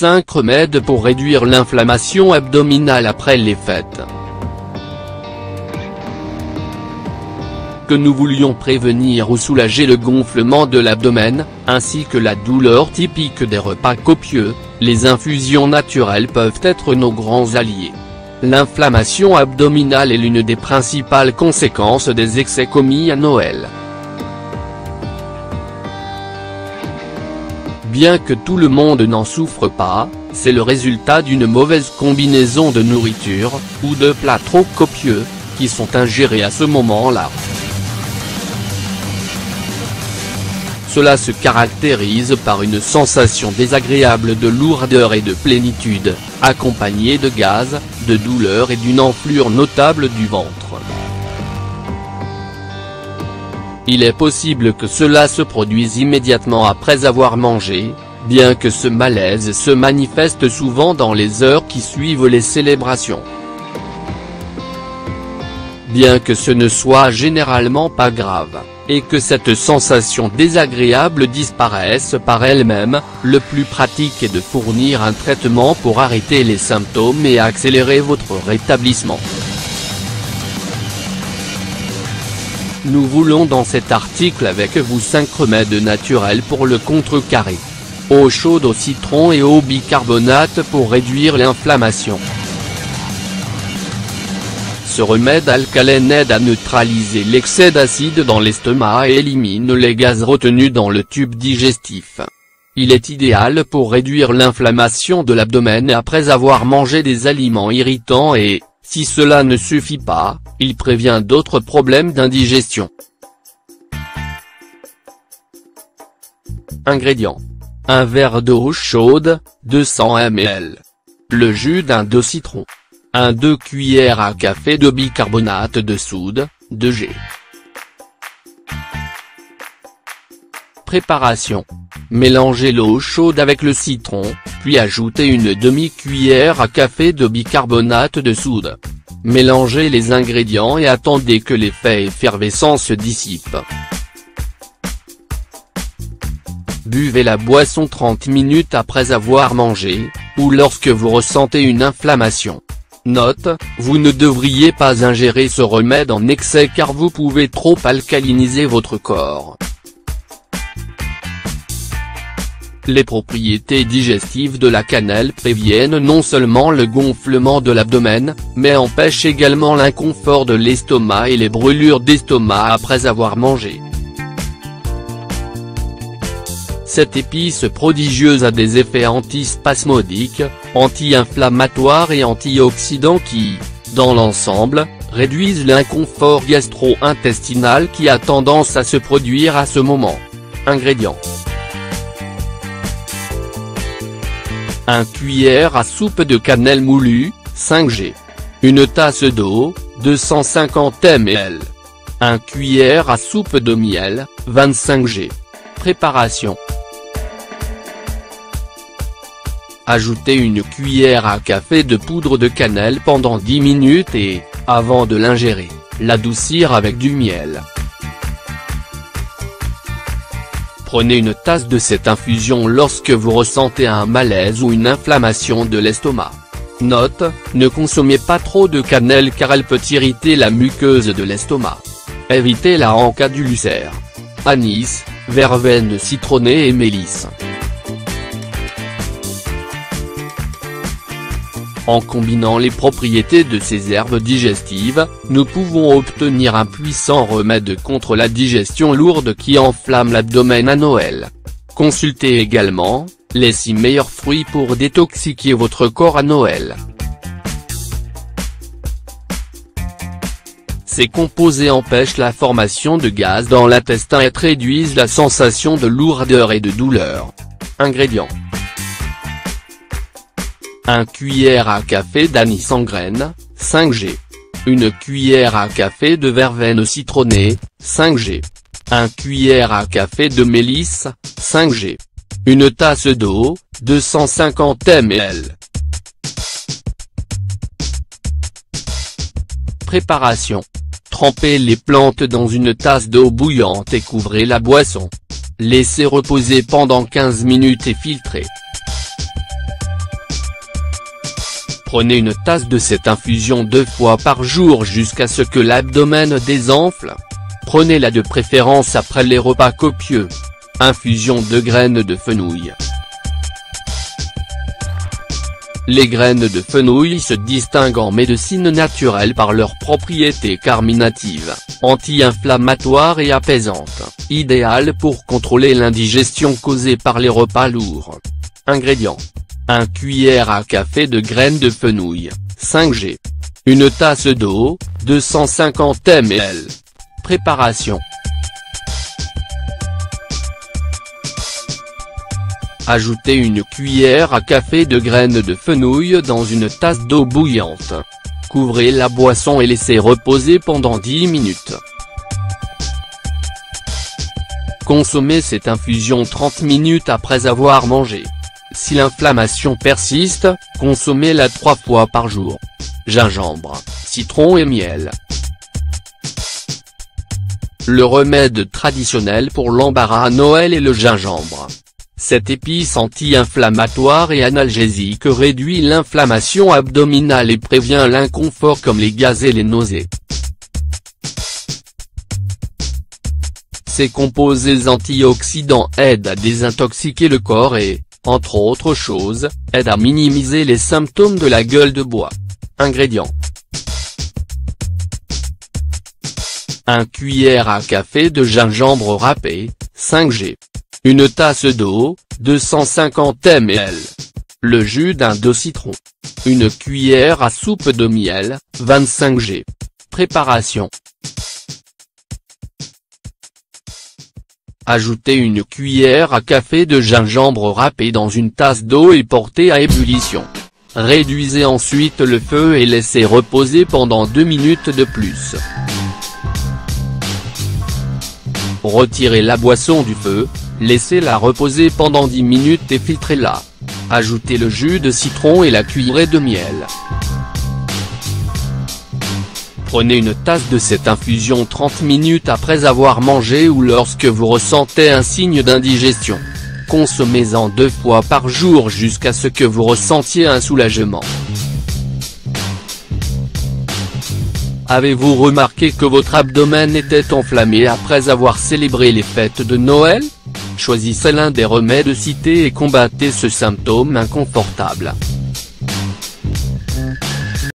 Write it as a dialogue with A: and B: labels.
A: 5 remèdes pour réduire l'inflammation abdominale après les fêtes. Que nous voulions prévenir ou soulager le gonflement de l'abdomen, ainsi que la douleur typique des repas copieux, les infusions naturelles peuvent être nos grands alliés. L'inflammation abdominale est l'une des principales conséquences des excès commis à Noël. Bien que tout le monde n'en souffre pas, c'est le résultat d'une mauvaise combinaison de nourriture, ou de plats trop copieux, qui sont ingérés à ce moment-là. Cela se caractérise par une sensation désagréable de lourdeur et de plénitude, accompagnée de gaz, de douleur et d'une enflure notable du ventre. Il est possible que cela se produise immédiatement après avoir mangé, bien que ce malaise se manifeste souvent dans les heures qui suivent les célébrations. Bien que ce ne soit généralement pas grave, et que cette sensation désagréable disparaisse par elle-même, le plus pratique est de fournir un traitement pour arrêter les symptômes et accélérer votre rétablissement. Nous voulons dans cet article avec vous 5 remèdes naturels pour le contrecarrer. Eau chaude au citron et au bicarbonate pour réduire l'inflammation. Ce remède alcalin aide à neutraliser l'excès d'acide dans l'estomac et élimine les gaz retenus dans le tube digestif. Il est idéal pour réduire l'inflammation de l'abdomen après avoir mangé des aliments irritants et, si cela ne suffit pas, il prévient d'autres problèmes d'indigestion. Ingrédients. Un verre d'eau chaude, 200 ml. Le jus d'un de citron. 2 cuillères à café de bicarbonate de soude, 2G. Préparation. Mélangez l'eau chaude avec le citron, puis ajoutez une demi-cuillère à café de bicarbonate de soude. Mélangez les ingrédients et attendez que l'effet effervescent se dissipe. Buvez la boisson 30 minutes après avoir mangé, ou lorsque vous ressentez une inflammation. Note, vous ne devriez pas ingérer ce remède en excès car vous pouvez trop alcaliniser votre corps. Les propriétés digestives de la cannelle préviennent non seulement le gonflement de l'abdomen, mais empêchent également l'inconfort de l'estomac et les brûlures d'estomac après avoir mangé. Cette épice prodigieuse a des effets antispasmodiques, anti-inflammatoires et antioxydants qui, dans l'ensemble, réduisent l'inconfort gastro-intestinal qui a tendance à se produire à ce moment. Ingrédients. 1 cuillère à soupe de cannelle moulue, 5G. Une tasse d'eau, 250 ml. 1 cuillère à soupe de miel, 25G. Préparation. Ajoutez une cuillère à café de poudre de cannelle pendant 10 minutes et, avant de l'ingérer, l'adoucir avec du miel. Prenez une tasse de cette infusion lorsque vous ressentez un malaise ou une inflammation de l'estomac. Note, ne consommez pas trop de cannelle car elle peut irriter la muqueuse de l'estomac. Évitez-la en cas d'ulcère. Anis, verveine citronnée et mélisse. En combinant les propriétés de ces herbes digestives, nous pouvons obtenir un puissant remède contre la digestion lourde qui enflamme l'abdomen à Noël. Consultez également, les 6 meilleurs fruits pour détoxiquer votre corps à Noël. Ces composés empêchent la formation de gaz dans l'intestin et réduisent la sensation de lourdeur et de douleur. Ingrédients. 1 cuillère à café d'anis en graines, 5G. 1 cuillère à café de verveine citronnée, 5G. 1 cuillère à café de mélisse, 5G. 1 tasse d'eau, 250 ml. Préparation. Trempez les plantes dans une tasse d'eau bouillante et couvrez la boisson. Laissez reposer pendant 15 minutes et filtrez. Prenez une tasse de cette infusion 2 fois par jour jusqu'à ce que l'abdomen désenfle. Prenez-la de préférence après les repas copieux. Infusion de graines de fenouil. Les graines de fenouil se distinguent en médecine naturelle par leurs propriétés carminatives, anti-inflammatoires et apaisantes, idéales pour contrôler l'indigestion causée par les repas lourds. Ingrédients. 1 cuillère à café de graines de fenouil, 5 g. 1 tasse d'eau, 250 ml. Préparation. Ajoutez 1 cuillère à café de graines de fenouil dans une tasse d'eau bouillante. Couvrez la boisson et laissez reposer pendant 10 minutes. Consommez cette infusion 30 minutes après avoir mangé. Si l'inflammation persiste, consommez-la 3 fois par jour. Gingembre, citron et miel. Le remède traditionnel pour l'embarras à Noël est le gingembre. Cette épice anti-inflammatoire et analgésique réduit l'inflammation abdominale et prévient l'inconfort comme les gaz et les nausées. Ces composés antioxydants aident à désintoxiquer le corps et, entre autres choses, aident à minimiser les symptômes de la gueule de bois. Ingrédients. 1 cuillère à café de gingembre râpé, 5 g. 1 tasse d'eau, 250 ml. Le jus d'un de citron. 1 cuillère à soupe de miel, 25 g. Préparation. Ajoutez 1 cuillère à café de gingembre râpé dans une tasse d'eau et portez à ébullition. Réduisez ensuite le feu et laissez reposer pendant 2 minutes de plus. Retirez la boisson du feu, laissez-la reposer pendant 10 minutes et filtrez-la. Ajoutez le jus de citron et la cuillerée de miel. Prenez une tasse de cette infusion 30 minutes après avoir mangé ou lorsque vous ressentez un signe d'indigestion. Consommez-en 2 fois par jour jusqu'à ce que vous ressentiez un soulagement. Avez-vous remarqué que votre abdomen était enflammé après avoir célébré les fêtes de Noël? Choisissez l'un des remèdes cités et combattez ce symptôme inconfortable.